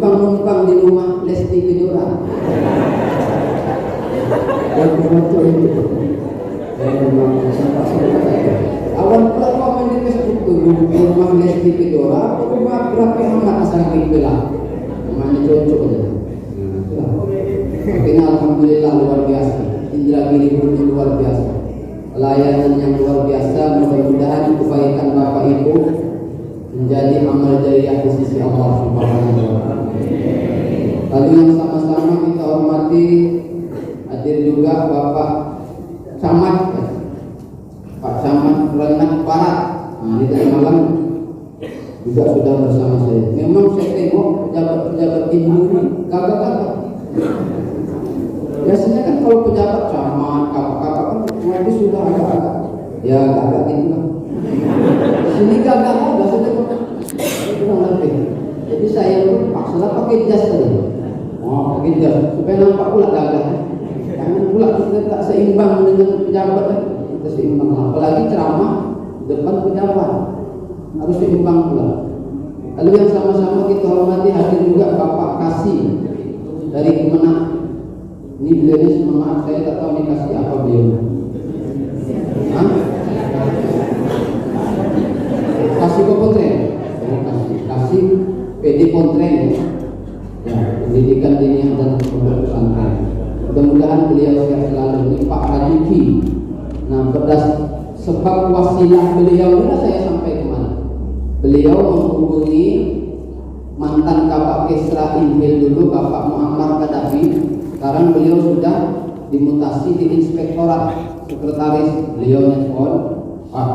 numpang-numpang di rumah Lesti Kejora. Yang foto itu. Awal pula komen di Facebook tuh rumah Lesti Kejora, rumah berapa amat saking belah. Namanya cocok aja. Tapi alhamdulillah luar biasa. Indragiri pun luar biasa. Pelayanan yang luar biasa. Mudah-mudahan kebaikan Bapak Ibu menjadi amal jariah di sisi Allah Subhanahu wa Ta'ala. Lalu yang sama-sama kita hormati hadir juga Bapak Camat, Pak Camat Renang Barat. Nah, ini tadi malam juga sudah bersama saya. Memang saya tengok pejabat-pejabat tinggi gagah-gagah. Biasanya kan kalau pejabat camat, kakak-kakak kan nanti sudah agak-agak ya agak gitu lah. Sini gagah udah sudah kurang lebih. Jadi saya pun paksa pakai jas tadi. Oh, pakai jas supaya nampak pula gagah. Jangan pula kita tak seimbang dengan pejabat. Kita seimbang lah. Apalagi ceramah depan pejabat harus seimbang pula. Lalu yang sama-sama kita hormati hadir juga Bapak Kasih dari Kemenang. Ini beliau ini semangat, saya tak tahu ini kasih apa beliau. Hah? Kasih ke Pontren, kasih PD Pontren, ya, pendidikan diniah dan pondok pesantren. Mudah-mudahan beliau sehat selalu. Ini Pak Rajuki. Nah, sebab wasilah beliau ini saya sampai kemana? Beliau menghubungi mantan Kabak Kesra Inhil dulu, Bapak Muammar Gaddafi. Sekarang beliau sudah dimutasi di Inspektorat Sekretaris. Beliau nelfon, Pak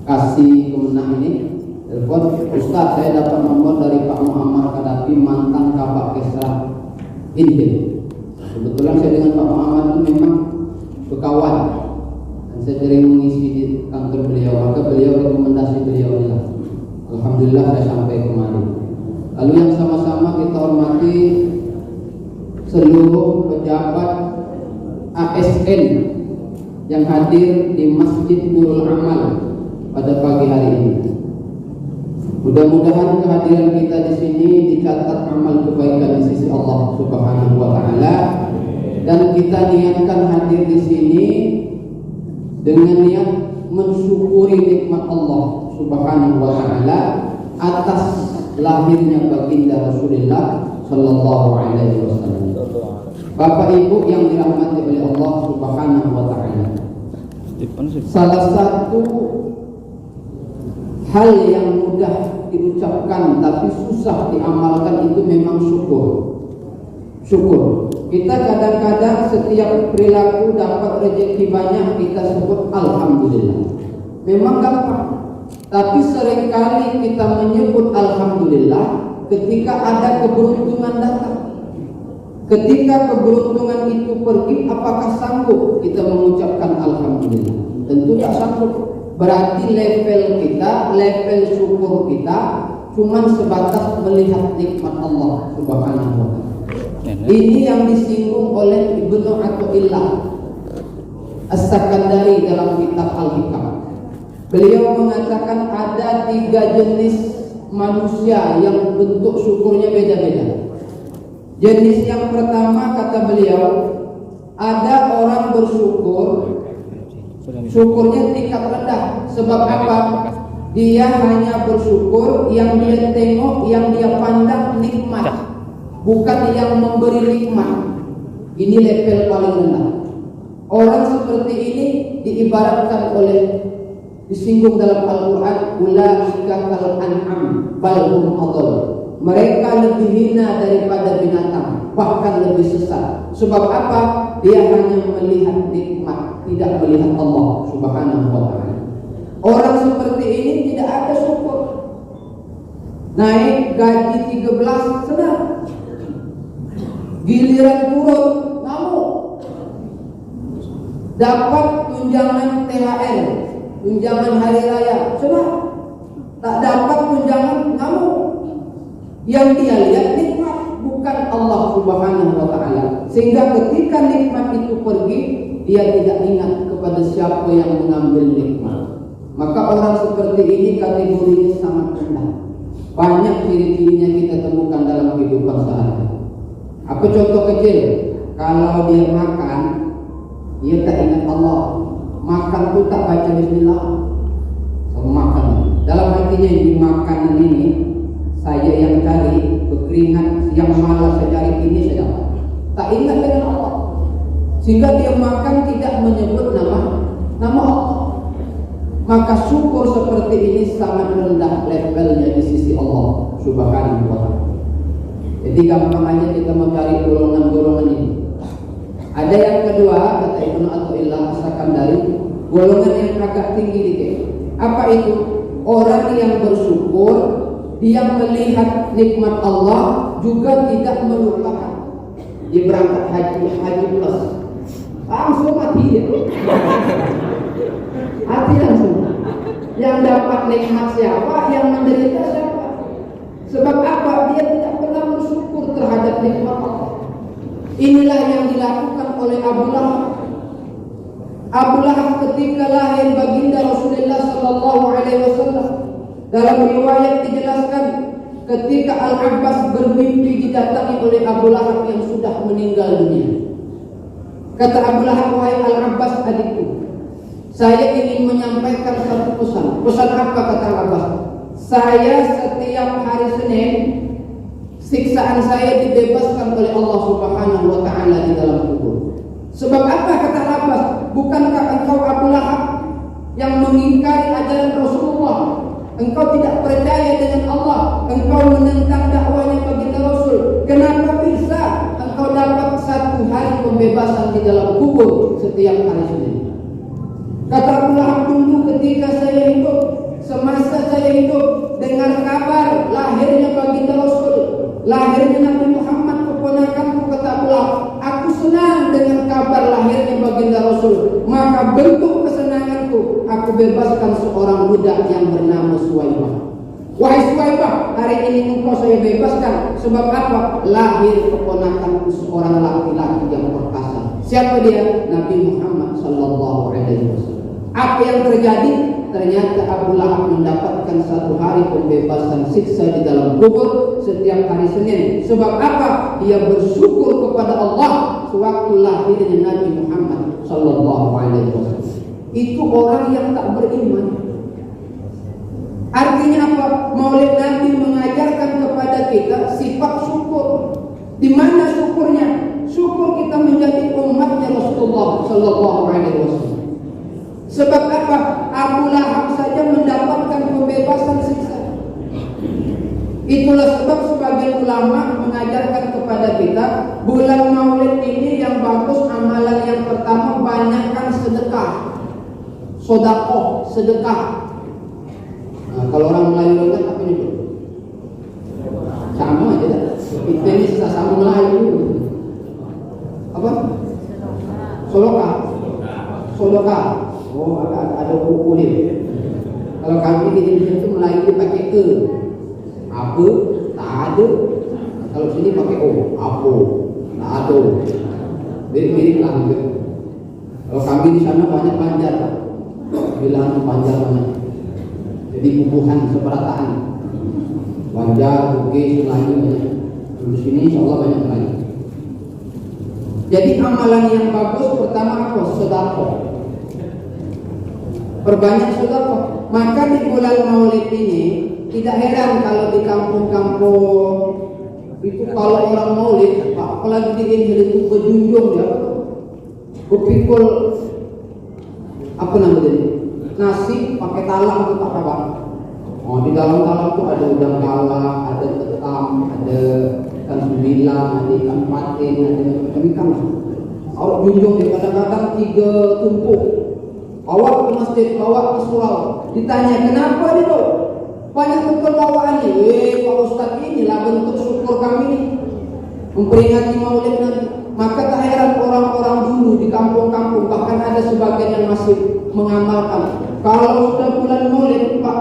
Kasih Kemenang ini telepon, Ustaz saya dapat nomor dari Pak Muammar Gaddafi, mantan Kabak Kesra Inhil. Kebetulan saya dengan Pak Muammar itu memang berkawan dan saya sering mengisi di kantor beliau, maka beliau rekomendasi beliau inilah. Alhamdulillah saya sampai kemari. Lalu yang sama-sama kita hormati seluruh pejabat ASN yang hadir di Masjid Nurul Amal pada pagi hari ini. Mudah-mudahan kehadiran kita di sini dicatat amal kebaikan di sisi Allah Subhanahu wa Ta'ala, dan kita niatkan hadir di sini dengan niat mensyukuri nikmat Allah Subhanahu wa Ta'ala atas lahirnya baginda Rasulullah Sallallahu Alaihi Wasallam. Bapak Ibu yang dirahmati oleh Allah Subhanahu wa Ta'ala, salah satu hal yang mudah diucapkan tapi susah diamalkan itu memang syukur. Syukur. Kita kadang-kadang setiap perilaku dapat rezeki banyak kita sebut alhamdulillah. Memang gampang. Tapi seringkali kita menyebut alhamdulillah ketika ada keberuntungan datang. Ketika keberuntungan itu pergi, apakah sanggup kita mengucapkan alhamdulillah? Tentu tak sanggup. Berarti level kita, level syukur kita cuman sebatas melihat nikmat Allah Subhanahu wa Ta'ala. Ini yang disinggung oleh Ibnu Athaillah As-Sakandari dalam kitab Al-Hikam. Beliau mengatakan ada 3 jenis manusia yang bentuk syukurnya beda-beda. Jenis yang pertama, kata beliau, ada orang bersyukur, syukurnya tingkat rendah. Sebab apa? Dia hanya bersyukur yang dia tengok, yang dia pandang nikmat, bukan yang memberi nikmat. Ini level paling rendah. Orang seperti ini diibaratkan disinggung dalam Al-Quran, ulaika kal an'am bal hum adall. Mereka lebih hina daripada binatang, bahkan lebih sesat. Sebab apa? Dia hanya melihat nikmat, tidak melihat Allah Subhanahu wa ta'ala. Orang seperti ini tidak ada syukur. Naik gaji 13 senang, giliran turun ngamuk. Dapat tunjangan THR, tunjangan hari raya, senang. Tak dapat tunjangan ngamuk. Yang dia lihat nikmat, bukan Allah Subhanahu wa ta'ala. Sehingga ketika nikmat itu pergi, dia tidak ingat kepada siapa yang mengambil nikmat. Maka orang seperti ini kategorinya sangat rendah. Banyak ciri-cirinya kita temukan dalam kehidupan sehari-hari. Apa contoh kecil? Kalau dia makan, dia tak ingat Allah. Makan tu tak baca bismillah. Makan. Dalam hatinya di makanan ini, saya yang cari, berkeringat, yang malas saya cari ini saya dapat. Tak ingat dengan Allah. Sehingga dia makan tidak menyebut nama Allah. Maka syukur seperti ini sangat rendah levelnya di sisi Allah Subhanahu wa ta'ala. Jadi gampang aja kita mencari golongan-golongan ini. Ada yang kedua, kata Ibnu Athaillah As-Sakandari, golongan yang agak tinggi dikit. Apa itu? Orang yang bersyukur, dia melihat nikmat Allah, juga tidak melupakan. Dia berangkat haji plus, langsung mati dia. Hati langsung. Yang dapat nikmat siapa? Yang menderita siapa? Sebab apa? Dia tidak pernah bersyukur terhadap nikmat Allah. Inilah yang dilakukan oleh Abu Lahab. Abu Lahab ketika lahir baginda Rasulullah sallallahu alaihi wasallam, dalam riwayat dijelaskan ketika Al-Abbas bermimpi didatangi oleh Abu Lahab yang sudah meninggal dunia. Kata Abu Lahab, wahai Al-Abbas adikku, saya ingin menyampaikan satu pesan. Pesan apa? Kata Al-Abbas, saya setiap hari Senin siksaan saya dibebaskan oleh Allah Subhanahu wa ta'ala di dalam kubur. Sebab apa? Kata Al-Abbas, bukankah engkau Abu Lahab yang mengingkari ajaran Rasulullah? Engkau tidak percaya dengan Allah, engkau menentang dakwahnya baginda Rasul. Kenapa bisa engkau dapat satu hari pembebasan di dalam kubur setiap hari Senin? Kata Abu Lahab, dulu ketika saya hidup, semasa saya hidup, dengar kabar lahirnya baginda Rasul, lahirnya Nabi Muhammad keponakanku, kata Abu Lahab, aku senang dengan kabar lahirnya baginda Rasul. Maka bentuk kesenanganku, aku bebaskan seorang budak yang bernama Suwaibah. Wahai Suwaibah, hari ini engkau saya bebaskan. Sebab apa? Lahir keponakanku seorang laki-laki yang perkasa. Siapa dia? Nabi Muhammad sallallahu alaihi wasallam. Apa yang terjadi? Ternyata Abu Lahab mendapatkan satu hari pembebasan siksa di dalam kubur setiap hari Senin. Sebab apa? Dia bersyukur kepada Allah sewaktu lahirnya Nabi Muhammad sallallahu alaihi wasallam. Itu orang yang tak beriman. Artinya apa? Maulid Nabi mengajarkan kepada kita sifat syukur. Di mana syukurnya? Syukur kita menjadi umatnya Rasulullah sallallahu alaihi wasallam. Sebab apa? Abu Lahab saja mendapatkan pembebasan siksa. Itulah sebab sebagian ulama mengajarkan kepada kita, bulan Maulid ini yang bagus, amalan yang pertama banyakkan sedekah, sedekah, sedekah. Nah, kalau orang Melayu kan apa itu? Sama aja dah. Kita ini sama Melayu. Apa? Solokah. Solokah. Oh, ada buku ni. Kalau kami di Indonesia itu Melayu dia pakai apa? Tak ada. Kalau sini pakai apa? Aduh, mirip-mirip lah gitu. Kalau kami di sana banyak panjar, bilang panjar banyak. Jadi bubuhan seperataan, panjar, bugis, Melayu banyak. Di sini insya Allah banyak lagi. Jadi amalan yang bagus pertama apa? Sedekah. Perbanyak sedekah. Maka di bulan Maulid ini tidak heran kalau di kampung-kampung itu kalau orang Maulid, apalagi di Indonesia itu berjunjung ya, berpikul apa namanya nasi pakai talam itu tak apa. Oh, di dalam talam itu ada udang bala, ada ketam, ada ikan sembilan, ada ikan patin, ada ikan. Awak junjung di kadang-kadang 3 tumpuk. Awak ke masjid, bawa ke surau. Ditanya kenapa ni tu? Banyak betul bawaan ni. Pak Ustaz, inilah bentuk syukur kami ni, memperingati Maulid Nabi. Maka tak heran orang-orang dulu di kampung-kampung, bahkan ada sebagian yang masih mengamalkan. Kalau sudah bulan Maulid, Pak,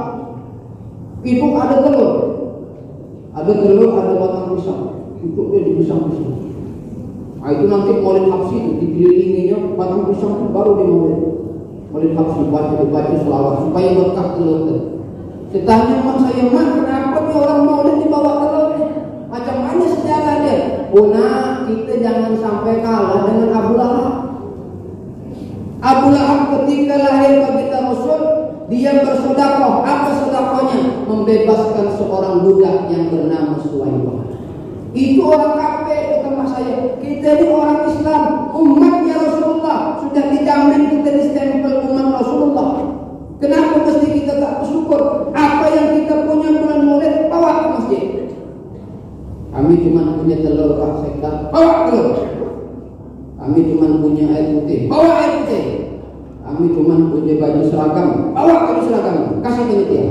ibu ada telur, ada batang pisang, untuk dia dipisang-pisang. Nah, itu nanti Maulid Habsyi itu dikelilinginya batang pisang itu baru di Maulid Habsyi baca selawat supaya berkah telur itu. Ditanya mak saya, mak kenapa nih orang Maulid dibawa telur nih? Macam mana sejarah dia? Oh nak, kita jangan sampai kalah dengan Abu Lahab. Abu Lahab ketika lahir bagi kita Rasul, dia bersedekah. Apa sedekahnya? Membebaskan seorang budak yang bernama Suwaibah. Itu orang kafir, kata mak saya. Kita ini orang Islam, umatnya Rasulullah, sudah dijamin kita distempel umat Rasulullah. Kenapa mesti kita tak bersyukur? Apa yang kita punya bulan Maulid, bawa ke masjid. Kami cuma punya telur Pak Sekda, bawa telur. Kami cuma punya air putih, bawa air putih. Kami cuma punya baju seragam, bawa baju seragam, kasih ke dia.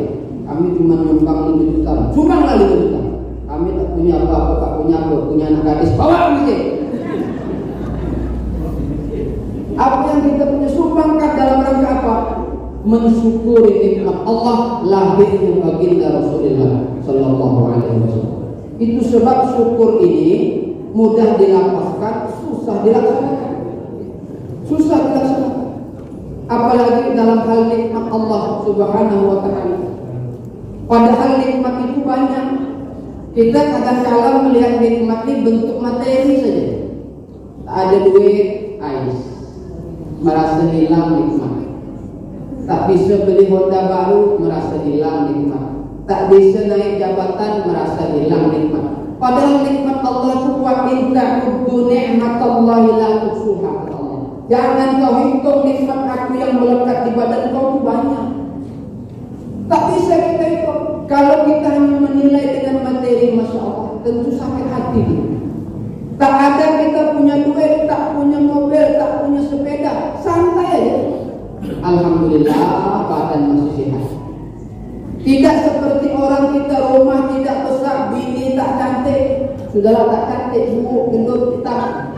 Kami cuma nyumbang 5 juta, sumbanglah 5 juta. Kami tak punya apa-apa, tak punya apa, punya anak gadis, bawa ke masjid. Apa yang kita punya sumbangkan dalam rangka apa? Mensyukuri nikmat Allah lahirnya baginda Rasulullah Sallallahu Alaihi Wasallam. Itu sebab syukur ini mudah dilapaskan, susah dilaksanakan. Apalagi dalam hal nikmat Allah Subhanahu Wa Taala. Padahal nikmat itu banyak. Kita kadang-kadang melihat nikmat ini bentuk materi saja. Tak ada duit, ais, merasa hilang nikmat. Tak bisa beli Honda baru, merasa hilang nikmat. Tak bisa naik jabatan, merasa hilang nikmat. Padahal nikmat Allah itu wa in ta'uddu ni'matallahi la tuhsuha. Jangan kau hitung nikmat aku yang melekat di badan kau itu banyak. Tak bisa kita hitung. Kalau kita hanya menilai dengan materi, masya Allah, tentu sakit hati. Tak ada kita punya duit, tak punya mobil, tak punya sepeda, santai aja. Alhamdulillah badan masih sehat. Tidak seperti orang kita rumah tidak besar, bini tak cantik, sudahlah tak cantik, buruk, gendut, hitam.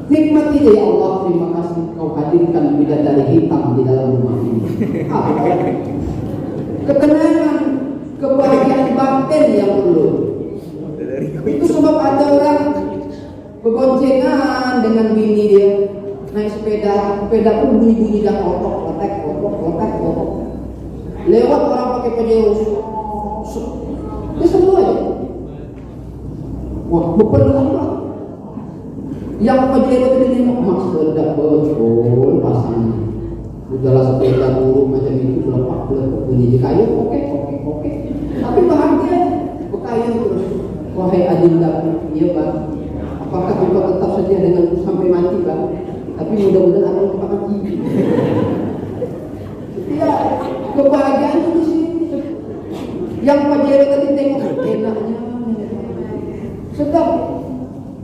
Nikmat ini ya Allah, terima kasih kau hadirkan bidadari hitam di dalam rumah ini. Ketenangan, kebahagiaan batin yang perlu. Itu sebab ada orang berboncengan dengan bini dia, naik sepeda pun bunyi-bunyi dah kotak. Lewat orang pakai pajero, dia semua aja. Wah, berpeluang lah. Yang pajero itu dia mak sedap betul pasangan. Udahlah sepeda buruk macam itu lepak bunyi di kayu, oke. Tapi bahagia, berkayu terus. Wahai adinda, iya bang. Apakah kita tetap saja dengan sampai mati bang? Tapi mudah-mudahan akan kita mati. Ya, kebahagiaan itu di sini. Yang pajero tadi tengok enaknya, sedap.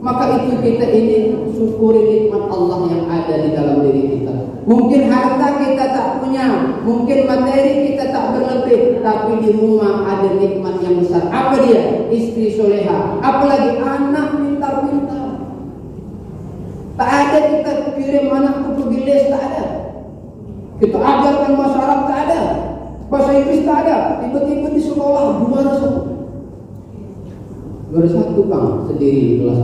Maka itu kita ini syukuri nikmat Allah yang ada di dalam diri kita. Mungkin harta kita tak punya, mungkin materi kita tak berlebih, tapi di rumah ada nikmat yang besar. Apa dia? Istri soleha, apalagi anak pintar-pintar. Tak ada kita kirim anak ke pergi les, tak ada. Kita ajarkan bahasa Arab, tak ada. Bahasa Inggris tak ada. Tiba-tiba di sekolah 200. Baru satu Bang sendiri di kelas.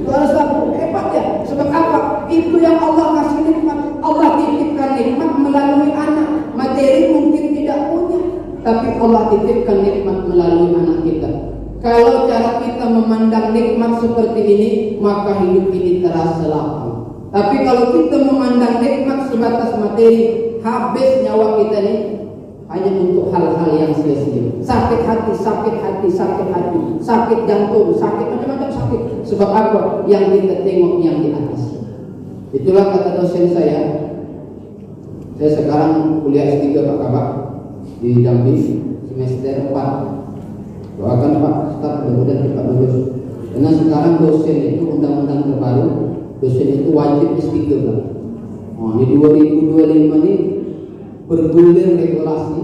Baru satu, hebat ya. Sebab apa? Itu yang Allah kasih nikmat. Allah titipkan nikmat melalui anak. Materi mungkin tidak punya, tapi Allah titipkan nikmat melalui anak kita. Kalau cara kita memandang nikmat seperti ini, maka hidup ini terasa lapang. Tapi kalau kita memandang nikmat sebatas materi, habis nyawa kita ini hanya untuk hal-hal yang sia-sia. Sakit hati, sakit hati, sakit hati, sakit jantung, sakit macam-macam sakit. Sebab apa? Yang kita tengok yang di atas. Itulah kata dosen saya. Saya sekarang kuliah S3 Pak Kabak di Jambi semester 4. Doakan Pak Ustaz mudah-mudahan cepat lulus. Karena sekarang dosen itu undang-undang terbaru, dosen itu wajib S3 Pak. Oh, di 2025 ini bergulir regulasi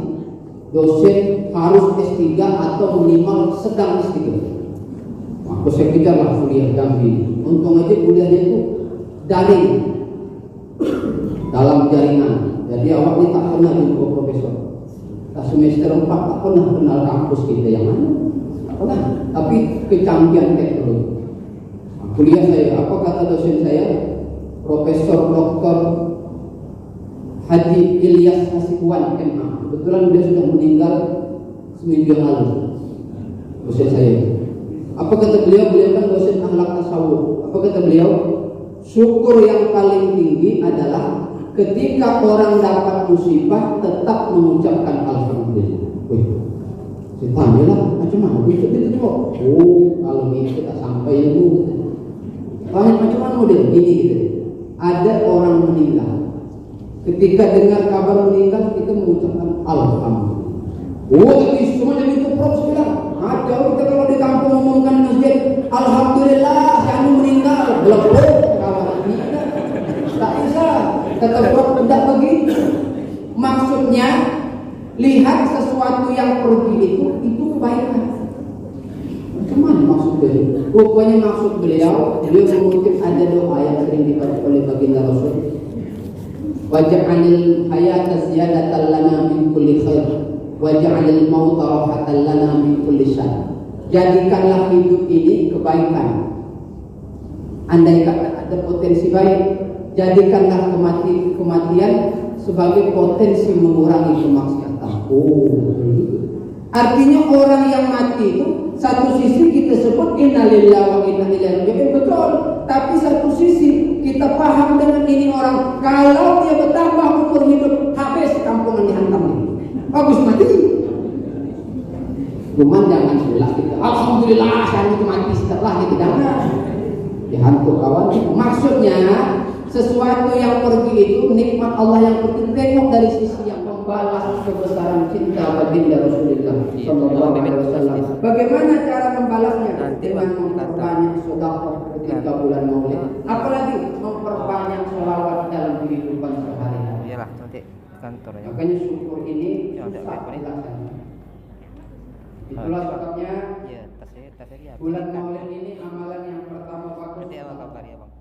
dosen harus S3 atau minimal sedang S3. Aku saya kejarlah kuliah Jambi. Untung aja kuliahnya itu daring dalam jaringan. Jadi awak ini tak pernah jumpa profesor. Semester 4 tak pernah kenal kampus kita yang mana. Tak pernah. Tapi kecanggihan teknologi. Kuliah saya, apa kata dosen saya? Profesor Dr. Haji Ilyas Hasibuan MA. Kebetulan dia sudah meninggal seminggu yang lalu. Dosen saya. Apa kata beliau? Beliau kan dosen akhlak tasawuf. Apa kata beliau? Syukur yang paling tinggi adalah ketika orang dapat musibah tetap mengucapkan alhamdulillah. Wih, saya tanya lah, macam mana gitu kok? Oh, kalau ini kita sampai itu, macam mana model ini gitu. Ada orang meninggal. Ketika dengar kabar meninggal, kita mengucapkan alhamdulillah. Oh, tapi semua jadi itu prof bilang. Jauh kita kalau di kampung ngomongkan masjid, alhamdulillah, si anu meninggal, belum kawan meninggal. Tak bisa. Kata Prof, tidak begitu. Maksudnya lihat sesuatu yang pergi itu kebaikan. Macam mana maksud beliau? Rupanya maksud beliau mengutip ada doa yang sering dibaca oleh baginda Rasul. Waj'alil hayata ziyadatan lana min kulli khair, waj'alil mauta rahatan lana min kulli syarr. Jadikanlah hidup ini kebaikan. Andai kata ada potensi baik, jadikanlah kematian sebagai potensi mengurangi kemaksiatan. Oh, artinya orang yang mati itu satu sisi kita sebut innalillahi wa inna ilaihi raji'un, betul. Tapi satu sisi kita paham dengan ini orang kalau dia bertambah umur hidup habis kampungan dihantam ini. Bagus mati. Cuman jangan sebelah kita. Alhamdulillah saya itu mati setelah kita jangan dihantam kawan. Maksudnya sesuatu yang pergi itu nikmat Allah yang pergi. Tengok dari sisi yang membalas kebesaran cinta baginda Rasulullah sallallahu alaihi wasallam. Bagaimana cara membalasnya? Dengan memperbanyak sedekah ketika bulan Maulid. Apalagi memperbanyak selawat dalam kehidupan sehari-hari. Iyalah, nanti kantor ya. Makanya syukur ini susah dilaksanakan. Itulah sebabnya bulan Maulid ini amalan yang pertama bagus. Nanti apa kabar ya Bang?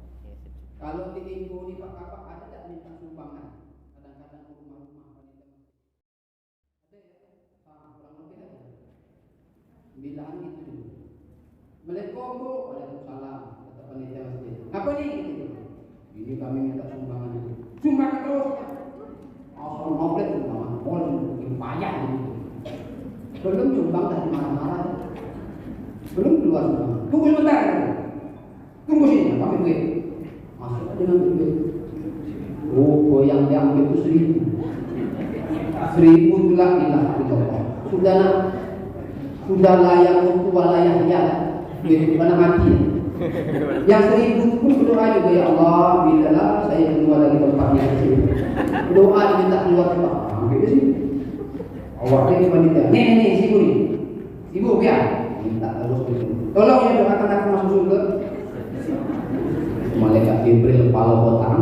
Kalau di minggu ini Pak Kapak ada tak minta sumbangan? Kadang-kadang rumah-rumah wanita. Ada ya? Kurang lebih ada. Bilang itu dulu. Assalamualaikum Bu. Waalaikumsalam. Kata panitia masjid. Apa nih? Gitu. Ini kami minta sumbangan itu. Sumbangan terus. Asal Maulid sumbangan. Pol payah gitu. Belum sumbang tadi marah-marah. Belum keluar sumbangan. Tunggu sebentar. Tunggu sini. Kami duit. Masuk aja nanti duit. Oh, yang diambil itu 1.000 juga ilah gitu. Sudah layak untuk layak ya. Duit mana mati. Yang 1.000 pun berdoa juga, ya Allah, bilalah saya keluar dari tempatnya kecil. Doa diminta keluar tempat. Gitu sih. Awaknya cuma minta. Nih, si ibu nih. Ibu biar minta terus gitu. Tolong ya doakan aku masuk surga. Malaikat Jibril kepala botak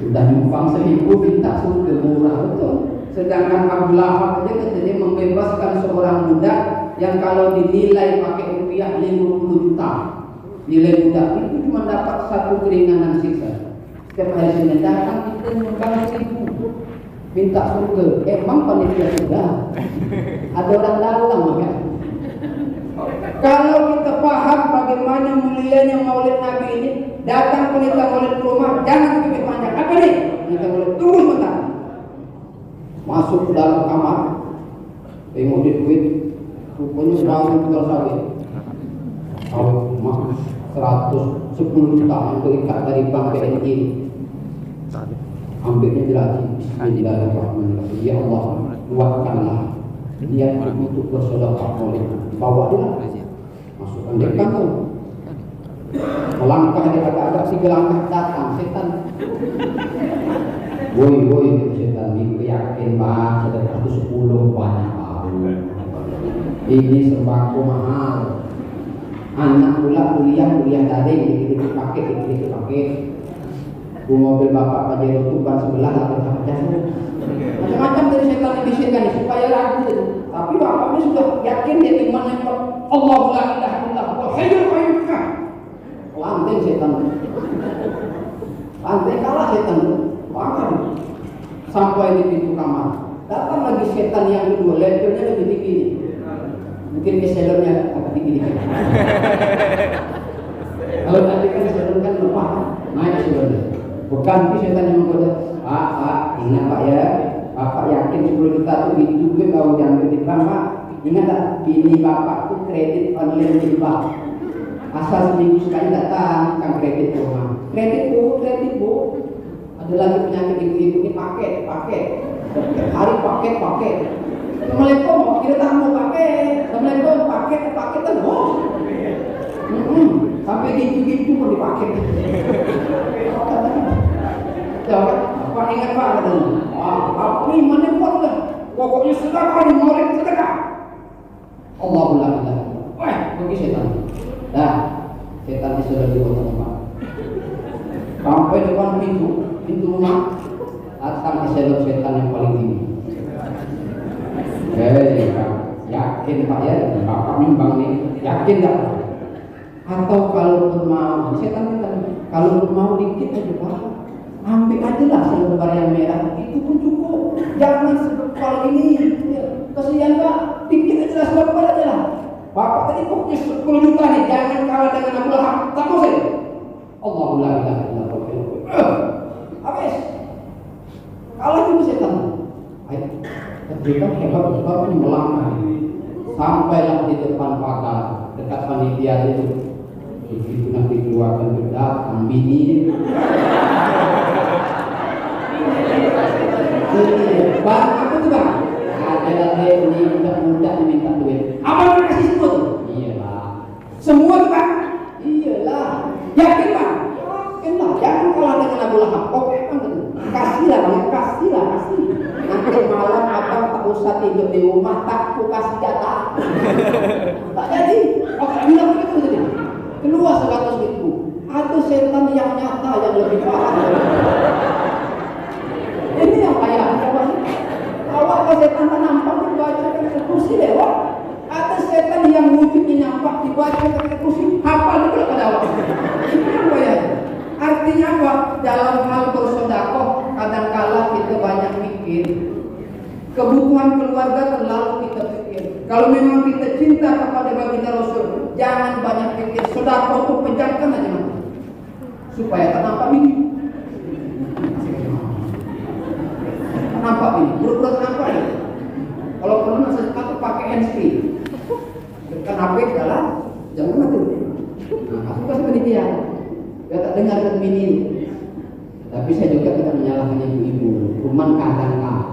sudah numpang 1.000 minta surga murah betul. Sedangkan Abu Lahab aja katanya membebaskan seorang budak yang kalau dinilai pakai rupiah 50 juta. Nilai budak itu cuma dapat satu keringanan siksa. Setiap hari Senin datang kita nyumbang 1.000 minta surga. Emang panitia sudah ada orang dalam ya. Kalau kita paham bagaimana mulianya Maulid Nabi ini, datang panitia Maulid ke rumah, jangan pikir panjang. Apa nih? Panitia Maulid tunggu sebentar. Masuk ke dalam kamar, tengok duit, rupanya bangun tinggal sawit. Oh, mas 110 juta yang terikat dari bank BNI. Ambilnya dilagi. Bismillahirrahmanirrahim. Ya Allah, kuatkanlah dia untuk bersedekah Maulid. Bawa dia, masukkan dia kantong. Melangkah dia agak-agak 3 langkah datang setan. Woi setan, ini yakin bah sedekah itu 10 banyak baru. Ini sembako mahal. Anak pula kuliah daring, dikit pakai. Mobil bapak Pajero itu ban sebelah atau macam-macam dari setan dibisikkan supaya ragu itu. Tapi bapaknya sudah yakin dia imannya Allahu la ilaha illallah wal hayyul qayyum. Lantai setan. Lantai kalah setan. Bahkan sampai di pintu kamar. Datang lagi setan yang kedua, levelnya lebih tinggi. Mungkin keselornya agak tinggi dikit. Kalau tadi kan keselor kan lemah, naik keselornya. Bukan setan yang menggoda. Pak, ingat Pak ya. Bapak yakin 10 juta itu juga kau diambil di bank Pak. Ingat tak? Ini Bapak tuh kredit online di bank. Asal seminggu sekali datang, kan kredit rumah. Kredit bu. Ada lagi penyakit ibu-ibu ini paket. Setiap hari paket. Assalamualaikum, kita tak mau paket. Assalamualaikum, paket terus. Sampai gitu mau dipakai. Jawab, Pak ingat Pak katanya. Wah, ini mana buat dah. Pokoknya sedekah di Maulid sedekah. Allahu la ilaha illallah. Wah, pergi setan. Dah, setan itu sudah dipotong Pak. Sampai depan pintu rumah, datang setan yang paling tinggi. Yakin Pak ya, Bapak nimbang nih, yakin tak? Atau kalau mau, setan kalau mau dikit aja Pak, ambil aja lah selembar yang merah, itu pun cukup. Jangan sebesar ini, kesian Pak, dikit aja lah selembar aja lah. Bapak tadi pokoknya 10 juta nih, jangan kalah dengan Abu Lahab, tak mau saya. Allahu la ilaha illallah. Habis. Kalau itu setan. Ayo. Kita hebat sebab melangkah. Sampailah di depan pagar dekat panitia itu. Begitu nanti keluarkan datang bini. Bang, apa tuh bang? Ada ini muda diminta duit. Apa yang kasih semua tuh? Iyalah. Semua tuh bang? Iyalah. Yakin bang? Yakin lah. Jangan kalah dengan Abu Lahab. Oke bang, kasihlah bang, kasih. Nanti malam abang tak usah tidur di rumah, tak aku kasih jatah. Tak jadi. Oke, bilang begitu jadi. Keluar 100.000. Atau setan yang nyata yang lebih parah. Ini yang kaya. Awak kalau setan tak nampak dibaca ke kursi lewat. Atau setan yang wujudnya nampak dibaca ke kursi. Hafal itu pada awak. Itu yang kaya. Artinya apa? Dalam hal bersedekah kadang-kala kita banyak mikir. Kebutuhan keluarga terlalu kita pikir. Kalau memang kita cinta kepada baginda Rasul, jangan banyak pikir. Sedekah itu pejamkan aja mata. Supaya tak nampak ini. Nampak ini, buruk-buruk nampak ini. Kalau perlu nasi sepatu pakai handsfree. Dekat HP jalan, jangan mati. Nah, aku kasih penelitian. Dia tak dengar kata bini. Tapi saya juga tidak menyalahkan ibu-ibu. Cuman kadang-kadang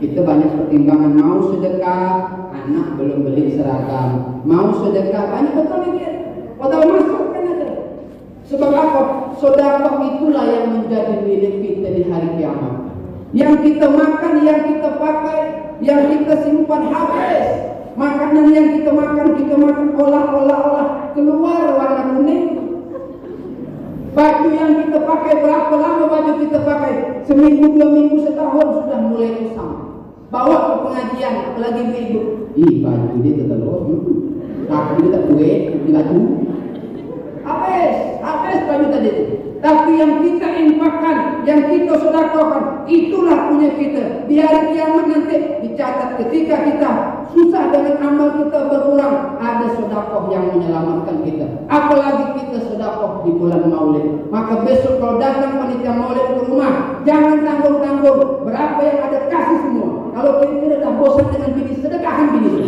kita banyak pertimbangan. Mau sedekah, anak belum beli seragam. Mau sedekah, banyak betul mikir. Padahal masukkan aja. Sebab apa? Sedekah itulah yang menjadi milik kita di hari kiamat. Yang kita makan, yang kita pakai, yang kita simpan habis. Makanan yang kita makan olah keluar warna kuning. Baju yang kita pakai, berapa lama baju kita pakai? Seminggu, 2 minggu, setahun sudah mulai usang. Bawa ke pengajian, apalagi ibu. Baju dia tetap aku dia tak duit, di baju. Habis baju tadi itu. Tapi yang kita infakkan, yang kita sedekahkan, itulah punya kita. Di hari kiamat nanti dicatat ketika kita susah dengan amal kita berkurang, ada sedekah yang menyelamatkan kita. Apalagi kita sedekah di bulan Maulid. Maka besok kalau datang panitia Maulid ke rumah, jangan tanggung-tanggung. Berapa yang ada kasih semua. Kalau kira-kira dah bosan dengan bini, sedekahkan bini.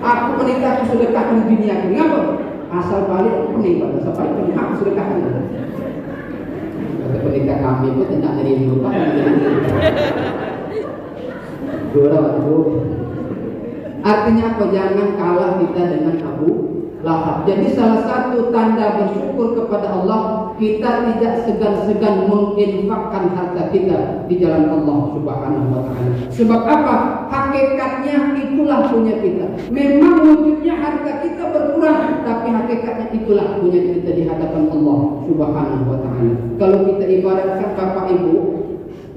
Aku menikah, aku sedekahkan bini aku. Ngapa? Asal balik aku menikah, asal balik aku sedekahkan. Kata penikah kami itu tidak dari lupa. Artinya apa? Jangan kalah kita dengan Abu Lahab. Jadi salah satu tanda bersyukur kepada Allah, kita tidak segan-segan menginfakkan harta kita di jalan Allah Subhanahu wa taala. Sebab apa? Hakikatnya itulah punya kita. Memang wujudnya harta kita berkurang, tapi hakikatnya itulah punya kita di hadapan Allah Subhanahu wa taala. Kalau kita ibaratkan Bapak Ibu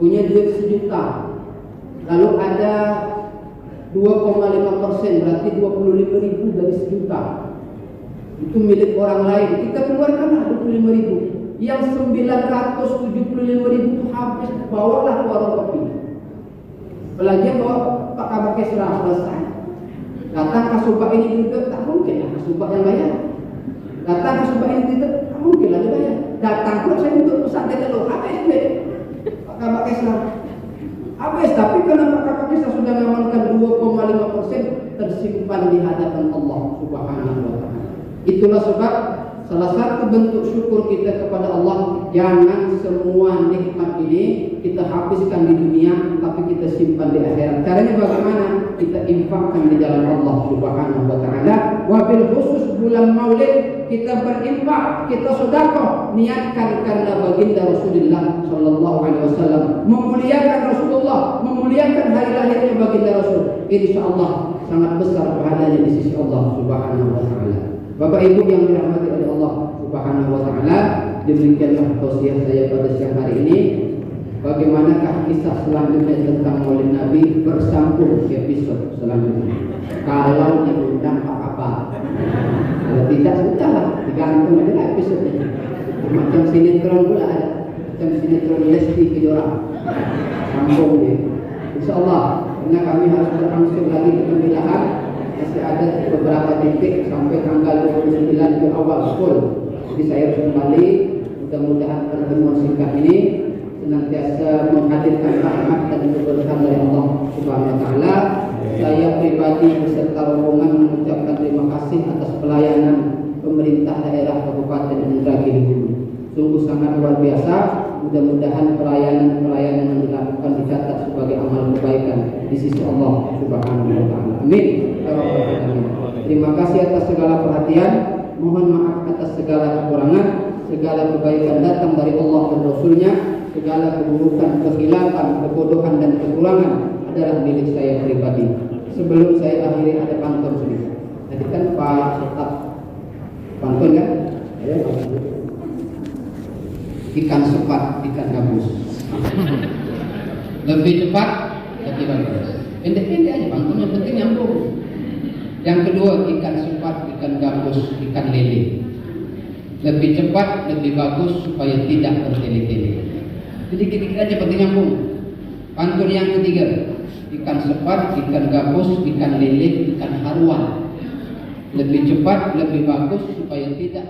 punya duit 1 juta, lalu ada 2,5%, berarti 25.000 dari 1 juta. Itu milik orang lain, kita keluarkan 25.000. Yang 975.000 itu habis, bawalah ke warung kopi. Pelajar bawa Pak Kabar Kesra, selesai. Datang kasubah ini juga, tak mungkin lah kasubah yang bayar. Datang kasubah ini juga, tak mungkin lah dia bayar. Datang pula saya untuk pusat dulu, habis Pak Kabar Kesra. Habis, tapi karena Pak Kabar Kesra sudah mengamankan 2,5% tersimpan di hadapan Allah Subhanahu wa taala. Itulah sebab salah satu bentuk syukur kita kepada Allah, jangan semua nikmat ini kita habiskan di dunia, tapi kita simpan di akhirat. Caranya bagaimana? Kita infakkan di jalan Allah Subhanahu wa taala. Wabil khusus bulan Maulid kita berinfak, kita sedekah, niatkan karena baginda Rasulullah sallallahu alaihi wasallam, memuliakan Rasulullah, memuliakan hari lahirnya baginda Rasul. Insyaallah sangat besar pahalanya di sisi Allah Subhanahu wa taala. Bapak Ibu yang dirahmati oleh Allah Subhanahu wa taala, demikianlah tausiah saya pada siang hari ini. Bagaimanakah kisah selanjutnya tentang Maulid Nabi bersambung episode selanjutnya. Kalau diundang Pak Kapal, kalau tidak sudahlah, digantung aja lah episodenya. Macam sinetron pula ada, macam sinetron Lesti Kejora, sambung dia. Insyaallah, karena kami harus berlangsung lagi ke pembelaan. Masih ada beberapa titik sampai tanggal 29 ke awal full. Jadi saya harus kembali. Mudah-mudahan pertemuan singkat ini senantiasa menghadirkan rahmat dan keberkahan dari Allah Subhanahu wa taala. Saya pribadi beserta rombongan mengucapkan terima kasih atas pelayanan pemerintah daerah Kabupaten Indragiri Hulu. Sungguh sangat luar biasa. Mudah-mudahan pelayanan yang dilakukan dicatat sebagai amal kebaikan di sisi Allah Subhanahu wa taala. Amin. Terima kasih atas segala perhatian. Mohon maaf atas segala kekurangan. Segala kebaikan datang dari Allah dan Rasulnya. Segala keburukan, kekhilafan, kebodohan dan kekurangan adalah milik saya pribadi. Sebelum saya akhiri ada pantun sedikit. Tadi kan Pak Setap pantun kan? Ya, ikan sepat, ikan gabus. Lebih cepat, lebih bagus. Pendek-pendek aja pantun, yang penting nyambung. Yang kedua, ikan sepat, ikan gabus, ikan lele. Lebih cepat, lebih bagus supaya tidak bertele-tele. Jadi dikit-dikit aja penting nyambung. Pantun yang ketiga, ikan sepat, ikan gabus, ikan lele, ikan haruan. Lebih cepat, lebih bagus supaya tidak